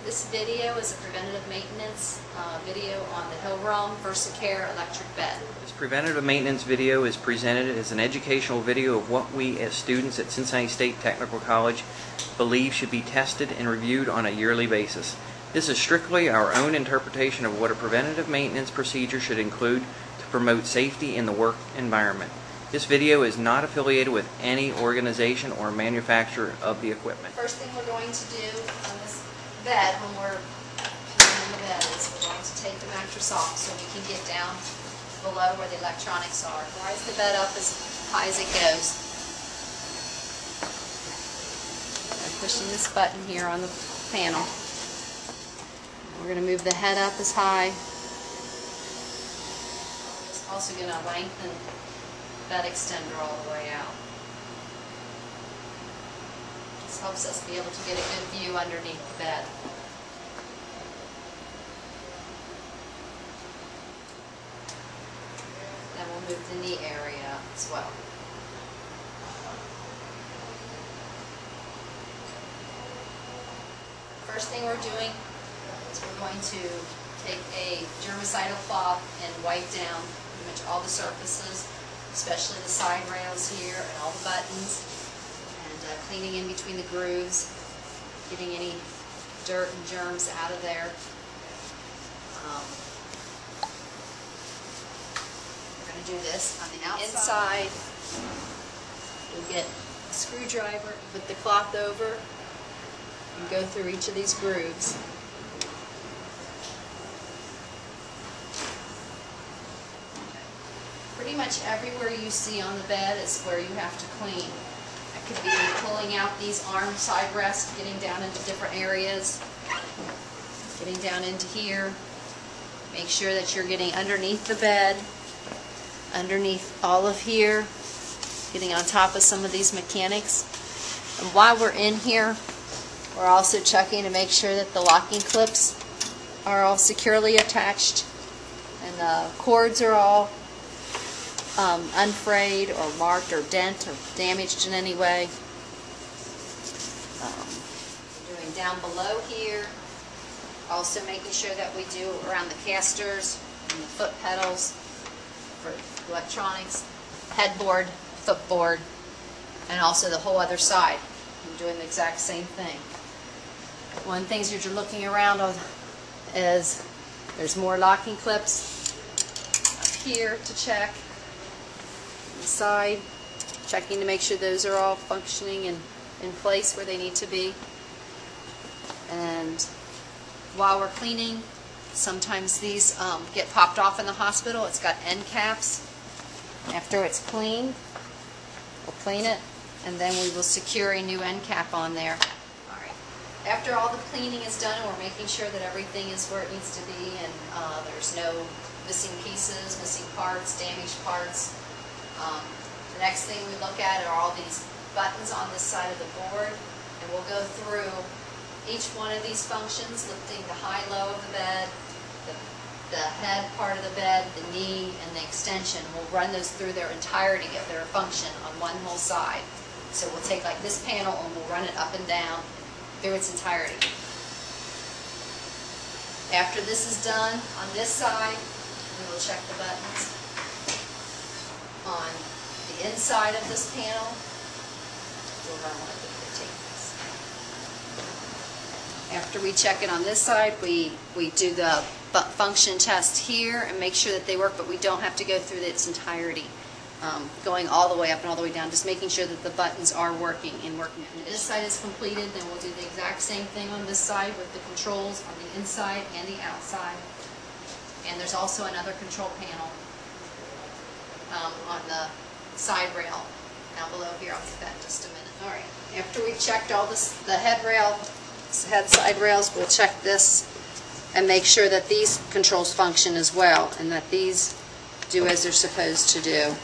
This video is a preventative maintenance video on the Hill-Rom VersaCare electric bed. This preventative maintenance video is presented as an educational video of what we as students at Cincinnati State Technical College believe should be tested and reviewed on a yearly basis. This is strictly our own interpretation of what a preventative maintenance procedure should include to promote safety in the work environment. This video is not affiliated with any organization or manufacturer of the equipment. First thing we're going to do on this bed when we're putting in the bed is we're going to take the mattress off so we can get down below where the electronics are. Rise the bed up as high as it goes. I'm pushing this button here on the panel. We're going to move the head up as high. It's also going to lengthen the bed extender all the way out. This helps us be able to get a good view underneath the bed. Then we'll move the knee area as well. First thing we're doing is we're going to take a germicidal cloth and wipe down pretty much all the surfaces, especially the side rails here and all the buttons, and cleaning in between the grooves, getting any dirt and germs out of there. We're going to do this on the outside. You'll get a screwdriver, put the cloth over, and go through each of these grooves. Pretty much everywhere you see on the bed is where you have to clean. It could be pulling out these arm side rests, getting down into different areas, getting down into here. Make sure that you're getting underneath the bed, underneath all of here, getting on top of some of these mechanics. And while we're in here, we're also checking to make sure that the locking clips are all securely attached and the cords are all unfrayed or marked or dent or damaged in any way. Doing down below here, also making sure that we do around the casters and the foot pedals for electronics, headboard, footboard, and also the whole other side. I'm doing the exact same thing. One of the things that you're looking around on is there's more locking clips up here to check. The side, checking to make sure those are all functioning and in place where they need to be. And while we're cleaning, sometimes these get popped off in the hospital. It's got end caps. After it's cleaned, we'll clean it, and then we will secure a new end cap on there. All right. After all the cleaning is done, and we're making sure that everything is where it needs to be, and there's no missing pieces, missing parts, damaged parts. The next thing we look at are all these buttons on this side of the board, and we'll go through each one of these functions, lifting the high-low of the bed, the head part of the bed, the knee, and the extension. We'll run those through their entirety of their function on one whole side. So we'll take like this panel and we'll run it up and down through its entirety. After this is done on this side, we will check the buttons. On the inside of this panel, we'll run one of the rotations. After we check it on this side, we do the function test here and make sure that they work, but we don't have to go through its entirety, going all the way up and all the way down, just making sure that the buttons are working and working. When this side is completed, then we'll do the exact same thing on this side with the controls on the inside and the outside. And there's also another control panel on the side rail down below here. I'll get that in just a minute. All right. After we've checked all this, the head side rails, we'll check this and make sure that these controls function as well and that these do as they're supposed to do.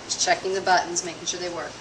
Just checking the buttons, making sure they work.